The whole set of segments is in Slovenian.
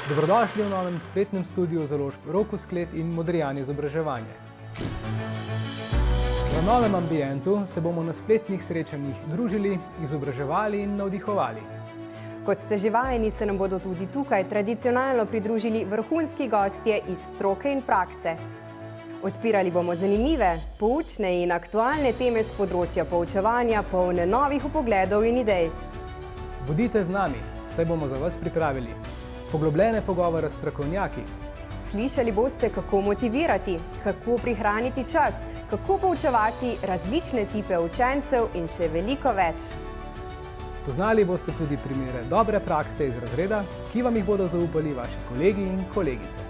Dobrodošli v novem spletnem studiu založb Rokus Klet in Modrijan izobraževanje. V novem ambientu se bomo na spletnih srečanjih družili, izobraževali in navdihovali. Kot ste že vajeni, se nam bodo tudi tukaj tradicionalno pridružili vrhunski gostje iz stroke in prakse. Odpirali bomo zanimive, poučne in aktualne teme z področja poučevanja, polne novih vpogledov in idej. Bodite z nami, saj bomo za vas pripravili poglobljene pogovore s strokovnjaki. Slišali boste, kako motivirati, kako prihraniti čas, kako poučevati različne tipe učencev in še veliko več. Spoznali boste tudi primere dobre prakse iz razreda, ki vam jih bodo zaupali vaši kolegi in kolegice.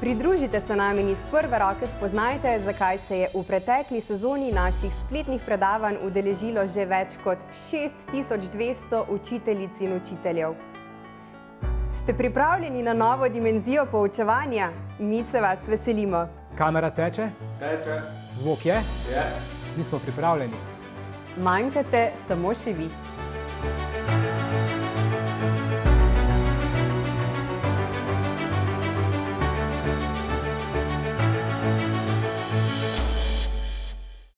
Pridružite se nam in iz prve roke spoznajte, zakaj se je v pretekli sezoni naših spletnih predavanj udeležilo že več kot 6200 učiteljic in učiteljev. Ste pripravljeni na novo dimenzijo poučevanja? Mi se vas veselimo. Kamera teče? Teče. Zvok je? Je. Mi smo pripravljeni. Manjkate samo še vi.